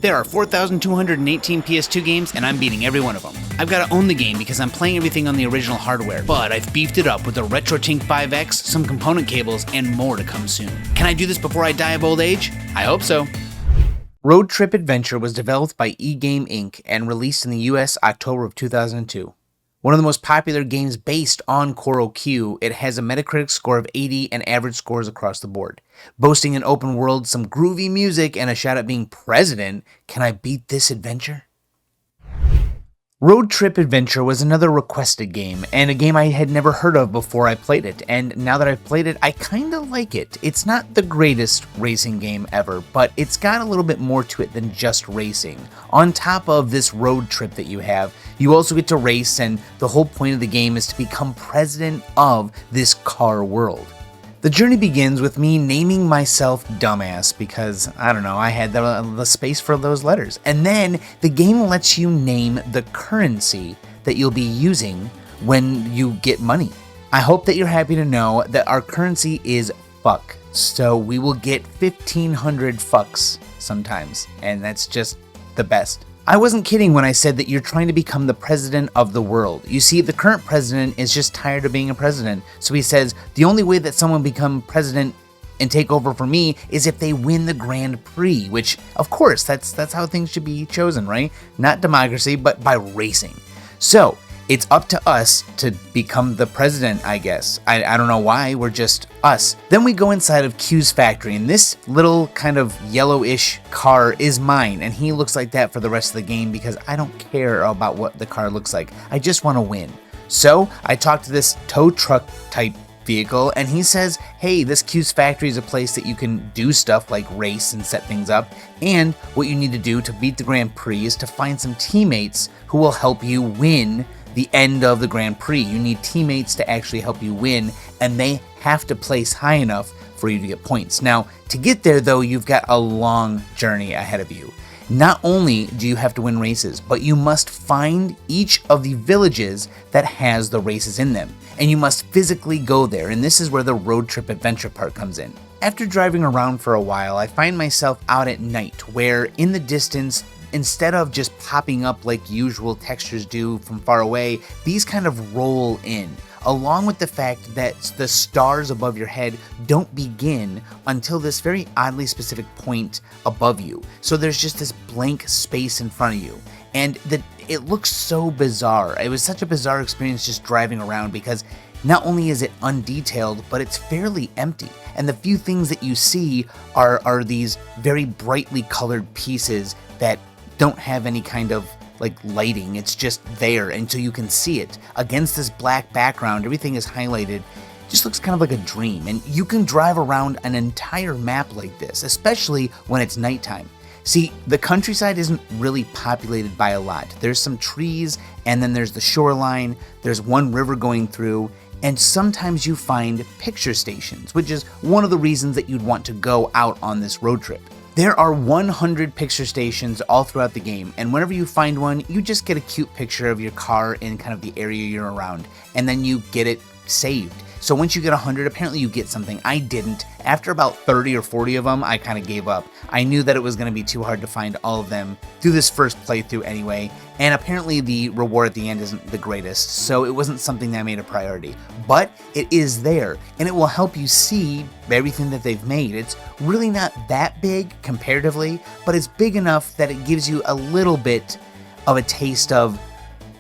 There are 4,218 PS2 games, and I'm beating every one of them. I've got to own the game because I'm playing everything on the original hardware, but I've beefed it up with a RetroTink 5X, some component cables, and more to come soon. Can I do this before I die of old age? I hope so. Road Trip Adventure was developed by eGame Inc. and released in the US October of 2002. One of the most popular games based on Coral Q, it has a Metacritic score of 80 and average scores across the board. Boasting an open world, some groovy music, and a shot at being president, can I beat this adventure? Road Trip Adventure was another requested game, and a game I had never heard of before I played it, and now that I've played it, I kinda like it. It's not the greatest racing game ever, but it's got a little bit more to it than just racing. On top of this road trip that you have, you also get to race, and the whole point of the game is to become president of this car world. The journey begins with me naming myself Dumbass because, I don't know, I had the space for those letters. And then the game lets you name the currency that you'll be using when you get money. I hope that you're happy to know that our currency is fuck. So we will get 1,500 fucks sometimes, and that's just the best. I wasn't kidding when I said that you're trying to become the president of the world. You see, the current president is just tired of being a president. So he says, the only way that someone become president and take over for me is if they win the Grand Prix, which, of course, that's how things should be chosen, right? Not democracy, but by racing. So it's up to us to become the president, I guess. I don't know why, we're just us. Then we go inside of Q's factory, and this little kind of yellowish car is mine, and he looks like that for the rest of the game because I don't care about what the car looks like. I just want to win. So I talk to this tow truck type vehicle, and he says, hey, this Q's factory is a place that you can do stuff like race and set things up, and what you need to do to beat the Grand Prix is to find some teammates who will help you win the end of the Grand Prix. You need teammates to actually help you win, and they have to place high enough for you to get points. Now, to get there though, you've got a long journey ahead of you. Not only do you have to win races, but you must find each of the villages that has the races in them, and you must physically go there, and this is where the road trip adventure part comes in. After driving around for a while, I find myself out at night, where in the distance, instead of just popping up like usual textures do from far away, these kind of roll in, along with the fact that the stars above your head don't begin until this very oddly specific point above you. So there's just this blank space in front of you, and it looks so bizarre. It was such a bizarre experience just driving around because not only is it undetailed, but it's fairly empty. And the few things that you see are these very brightly colored pieces that don't have any kind of like lighting. It's just there, and so you can see it against this black background. Everything is highlighted. It just looks kind of like a dream, and you can drive around an entire map like this, especially when it's nighttime. See, the countryside isn't really populated by a lot. There's some trees, and then there's the shoreline, there's one river going through, and sometimes you find picture stations, which is one of the reasons that you'd want to go out on this road trip. There are 100 picture stations all throughout the game, and whenever you find one, you just get a cute picture of your car in kind of the area you're around, and then you get it saved. So once you get 100, apparently you get something. I didn't. After about 30 or 40 of them, I kind of gave up. I knew that it was going to be too hard to find all of them through this first playthrough anyway, and apparently the reward at the end isn't the greatest, so it wasn't something that I made a priority. But it is there, and it will help you see everything that they've made. It's really not that big comparatively, but it's big enough that it gives you a little bit of a taste of,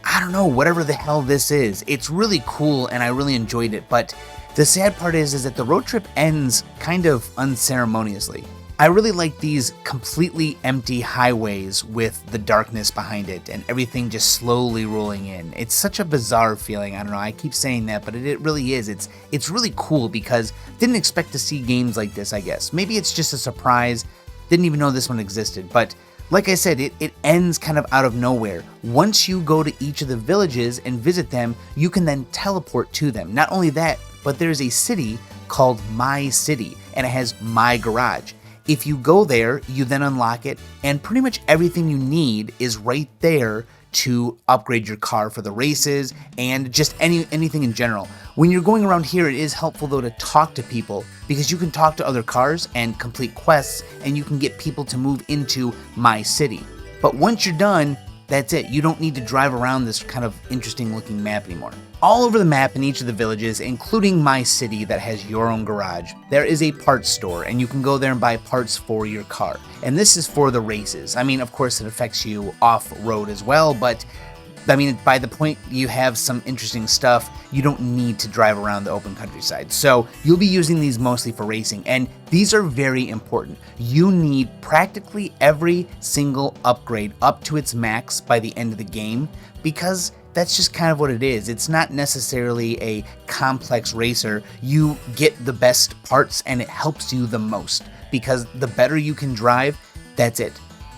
I don't know, whatever the hell this is. It's really cool, and I really enjoyed it, but the sad part is that the road trip ends kind of unceremoniously. I really like these completely empty highways with the darkness behind it and everything just slowly rolling in. It's such a bizarre feeling. I don't know, I keep saying that, but it really is. It's really cool because didn't expect to see games like this, I guess. Maybe it's just a surprise. Didn't even know this one existed, but like I said, it ends kind of out of nowhere. Once you go to each of the villages and visit them, you can then teleport to them. Not only that, but there's a city called My City, and it has My Garage. If you go there, you then unlock it, and pretty much everything you need is right there to upgrade your car for the races and just anything in general. When you're going around here, it is helpful though to talk to people, because you can talk to other cars and complete quests, and you can get people to move into my city. But once you're done, that's it. You don't need to drive around this kind of interesting looking map anymore. All over the map in each of the villages, including my city that has your own garage, there is a parts store, and you can go there and buy parts for your car. And this is for the races. I mean, of course it affects you off-road as well, but I mean, by the point you have some interesting stuff, you don't need to drive around the open countryside. So you'll be using these mostly for racing, and these are very important. You need practically every single upgrade up to its max by the end of the game, because that's just kind of what it is. It's not necessarily a complex racer. You get the best parts and it helps you the most, because the better you can drive, that's it.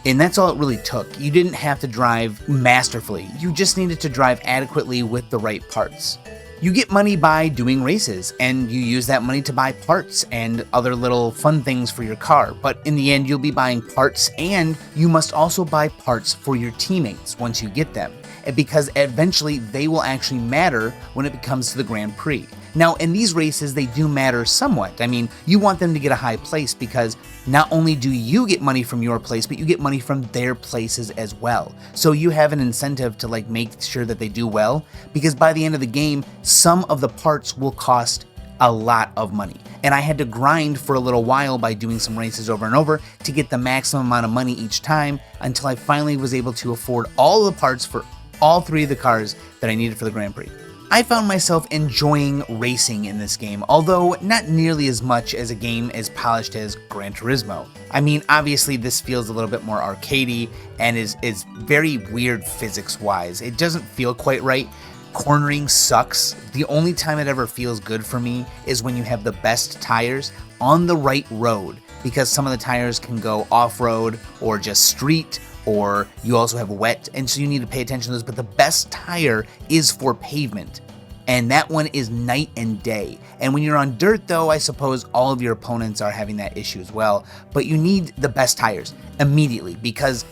And that's all it really took. You didn't have to drive masterfully. You just needed to drive adequately with the right parts. You get money by doing races, and you use that money to buy parts and other little fun things for your car. But in the end, you'll be buying parts, and you must also buy parts for your teammates once you get them, because eventually they will actually matter when it comes to the Grand Prix. Now, in these races, they do matter somewhat. I mean, you want them to get a high place, because not only do you get money from your place, but you get money from their places as well. So you have an incentive to make sure that they do well, because by the end of the game, some of the parts will cost a lot of money. And I had to grind for a little while by doing some races over and over to get the maximum amount of money each time, until I finally was able to afford all the parts for all 3 of the cars that I needed for the Grand Prix. I found myself enjoying racing in this game, although not nearly as much as a game as polished as Gran Turismo. I mean, obviously this feels a little bit more arcadey and is very weird physics-wise. It doesn't feel quite right. Cornering sucks. The only time it ever feels good for me is when you have the best tires on the right road, because some of the tires can go off-road or just street, or you also have wet, and so you need to pay attention to those. But the best tire is for pavement, and that one is night and day. And when you're on dirt though, I suppose all of your opponents are having that issue as well, but you need the best tires immediately, because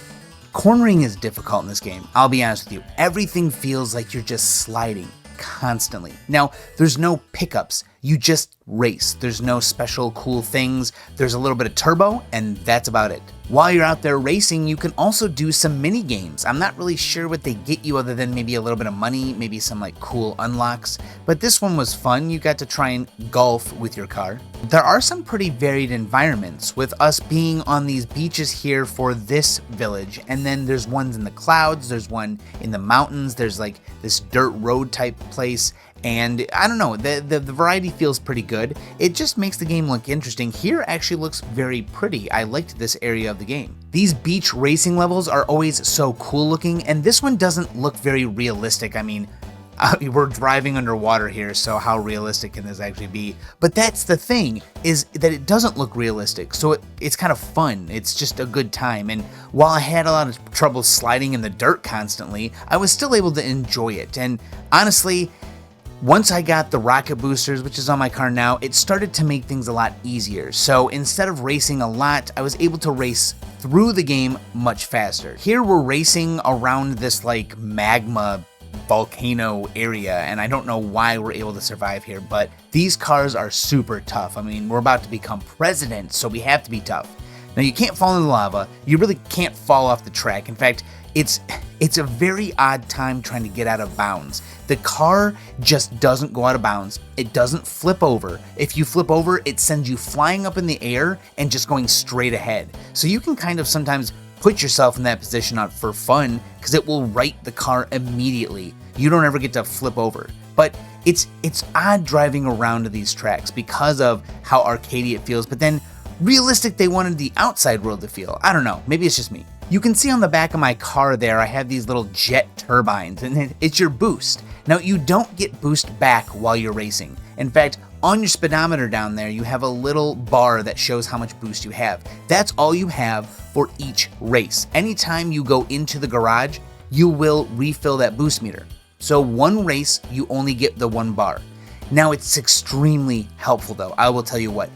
cornering is difficult in this game. I'll be honest with you, everything feels like you're just sliding constantly. Now, there's no pickups, you just race. There's no special cool things. There's a little bit of turbo, and that's about it. While you're out there racing, you can also do some mini games. I'm not really sure what they get you other than maybe a little bit of money, maybe some cool unlocks, but this one was fun. You got to try and golf with your car. There are some pretty varied environments, with us being on these beaches here for this village, and then there's ones in the clouds, there's one in the mountains, there's this dirt road type place. And I don't know, the variety feels pretty good. It just makes the game look interesting. Here actually looks very pretty. I liked this area of the game. These beach racing levels are always so cool looking, and this one doesn't look very realistic. I mean, we're driving underwater here, so how realistic can this actually be? But that's the thing, is that it doesn't look realistic, so it's kind of fun. It's just a good time, and while I had a lot of trouble sliding in the dirt constantly, I was still able to enjoy it. And honestly, once I got the rocket boosters, which is on my car now, it started to make things a lot easier. So instead of racing a lot, I was able to race through the game much faster. Here we're racing around this magma volcano area, and I don't know why we're able to survive here, but these cars are super tough. I mean, we're about to become president, so we have to be tough. Now, you can't fall in the lava. You really can't fall off the track. In fact, it's a very odd time trying to get out of bounds. The car just doesn't go out of bounds. It doesn't flip over. If you flip over, it sends you flying up in the air and just going straight ahead. So you can kind of sometimes put yourself in that position out for fun, because it will right the car immediately. You don't ever get to flip over. But it's odd driving around to these tracks because of how arcadey it feels, but then realistic they wanted the outside world to feel. I don't know, maybe it's just me. You can see on the back of my car there, I have these little jet turbines, and it's your boost. Now, you don't get boost back while you're racing. In fact, on your speedometer down there, you have a little bar that shows how much boost you have. That's all you have for each race. Anytime you go into the garage, you will refill that boost meter. So one race, you only get the 1 bar. Now, it's extremely helpful though, I will tell you what.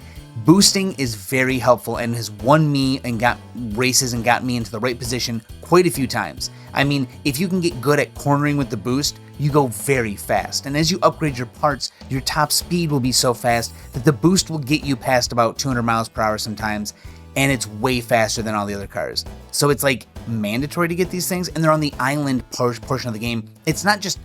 Boosting is very helpful and has won me and got races and got me into the right position quite a few times. I mean, if you can get good at cornering with the boost, you go very fast. And as you upgrade your parts, your top speed will be so fast that the boost will get you past about 200 miles per hour sometimes, and it's way faster than all the other cars. So it's like mandatory to get these things, and they're on the island portion of the game. It's not just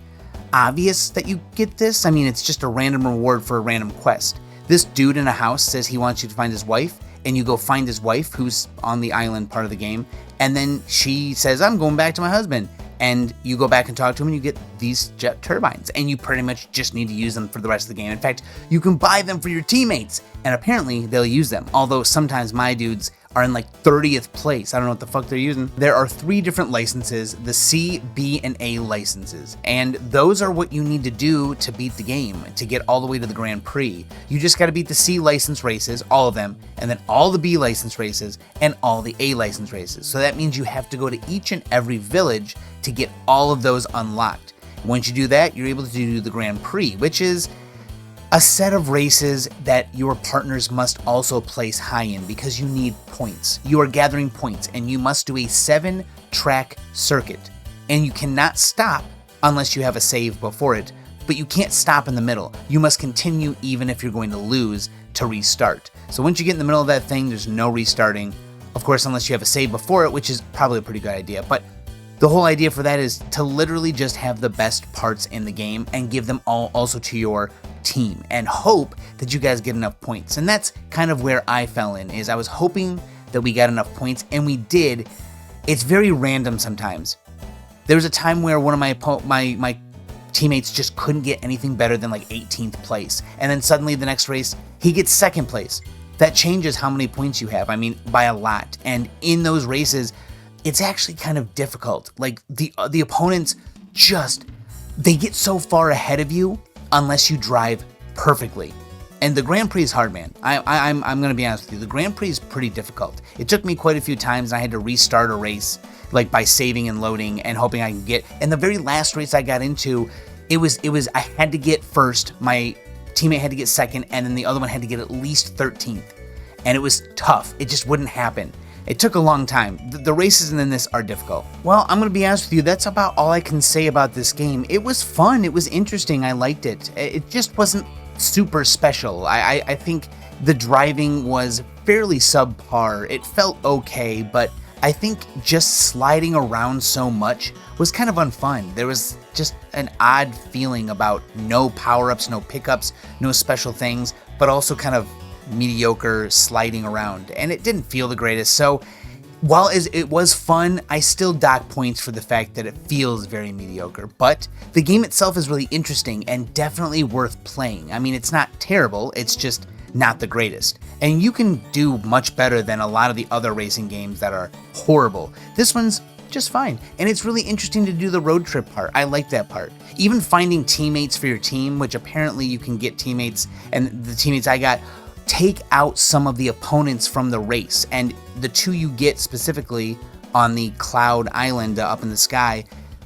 obvious that you get this. I mean, it's just a random reward for a random quest. This dude in a house says he wants you to find his wife, and you go find his wife who's on the island part of the game, and then she says, I'm going back to my husband. And you go back and talk to him and you get these jet turbines, and you pretty much just need to use them for the rest of the game. In fact, you can buy them for your teammates, and apparently they'll use them. Although sometimes my dudes are in like 30th place. I don't know what the fuck they're using. There are 3 different licenses, the C, B, and A licenses. And those are what you need to do to beat the game, to get all the way to the Grand Prix. You just gotta beat the C license races, all of them, and then all the B license races, and all the A license races. So that means you have to go to each and every village to get all of those unlocked. Once you do that, you're able to do the Grand Prix, which is a set of races that your partners must also place high in because you need points. You are gathering points, and you must do a 7-track circuit. And you cannot stop unless you have a save before it, but you can't stop in the middle. You must continue even if you're going to lose to restart. So once you get in the middle of that thing, there's no restarting. Of course, unless you have a save before it, which is probably a pretty good idea. But the whole idea for that is to literally just have the best parts in the game and give them all also to your team and hope that you guys get enough points. And that's kind of where I fell in, is I was hoping that we got enough points, and we did. It's very random sometimes. There was a time where one of my teammates just couldn't get anything better than like 18th place, and then suddenly the next race he gets 2nd place. That changes how many points you have, I mean, by a lot. And in those races, it's actually kind of difficult. Like the opponents they get so far ahead of you unless you drive perfectly. And the Grand Prix is hard, man. I'm gonna be honest with you. The Grand Prix is pretty difficult. It took me quite a few times, and I had to restart a race, like by saving and loading and hoping I can get. And the very last race I got into, it was I had to get first, my teammate had to get 2nd, and then the other one had to get at least 13th. And it was tough. It just wouldn't happen. It took a long time. The races in this are difficult. Well, I'm going to be honest with you, that's about all I can say about this game. It was fun, it was interesting, I liked it. It just wasn't super special. I think the driving was fairly subpar. It felt okay, but I think just sliding around so much was kind of unfun. There was just an odd feeling about no power-ups, no pickups, no special things, but also kind of mediocre sliding around, and it didn't feel the greatest. So while it was fun, I still dock points for the fact that it feels very mediocre. But the game itself is really interesting and definitely worth playing. I mean, it's not terrible, it's just not the greatest. And you can do much better than a lot of the other racing games that are horrible. This one's just fine, and it's really interesting to do the road trip part. I like that part. Even finding teammates for your team, which apparently you can get teammates, and the teammates I got take out some of the opponents from the race, and the 2 you get specifically on the cloud island up in the sky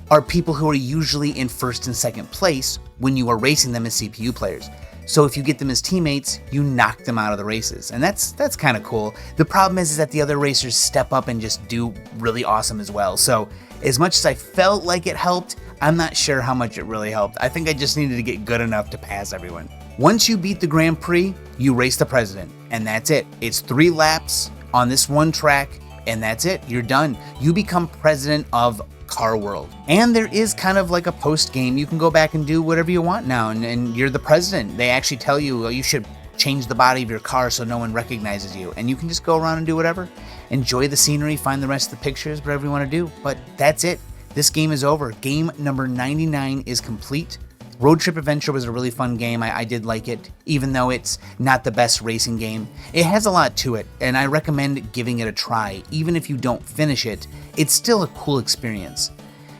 are people who are usually in 1st and 2nd place when you are racing them as CPU players. So if you get them as teammates, you knock them out of the races, and that's kind of cool. The problem is that the other racers step up and just do really awesome as well. So as much as I felt like it helped, I'm not sure how much it really helped. I think I just needed to get good enough to pass everyone. Once you beat the Grand Prix, you race the president, and that's it. It's 3 laps on this one track, and that's it. You're done. You become president of Car World. And there is kind of like a post-game. You can go back and do whatever you want now, and you're the president. They actually tell you, well, you should change the body of your car so no one recognizes you, and you can just go around and do whatever. Enjoy the scenery, find the rest of the pictures, whatever you want to do, but that's it. This game is over. Game number 99 is complete. Road Trip Adventure was a really fun game. I did like it, even though it's not the best racing game. It has a lot to it, and I recommend giving it a try. Even if you don't finish it, it's still a cool experience,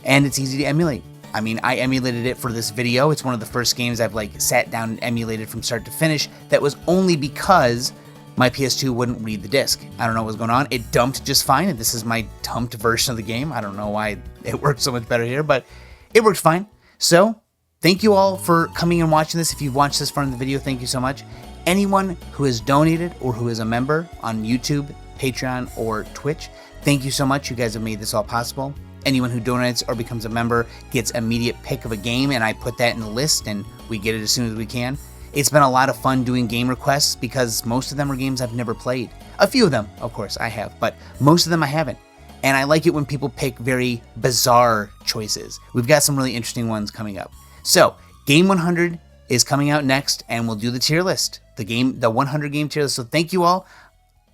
and it's easy to emulate. I mean, I emulated it for this video. It's one of the first games I've like sat down and emulated from start to finish. That was only because my PS2 wouldn't read the disc. I don't know what was going on. It dumped just fine, and this is my dumped version of the game. I don't know why it worked so much better here, but it worked fine. So thank you all for coming and watching this. If you've watched this far in the video, thank you so much. Anyone who has donated or who is a member on YouTube, Patreon, or Twitch, thank you so much. You guys have made this all possible. Anyone who donates or becomes a member gets immediate pick of a game, and I put that in the list, and we get it as soon as we can. It's been a lot of fun doing game requests because most of them are games I've never played. A few of them, of course, I have, but most of them I haven't. And I like it when people pick very bizarre choices. We've got some really interesting ones coming up. So, Game 100 is coming out next, and we'll do the tier list. The 100 game tier list. So thank you all.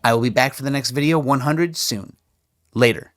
I will be back for the next video, 100, soon. Later.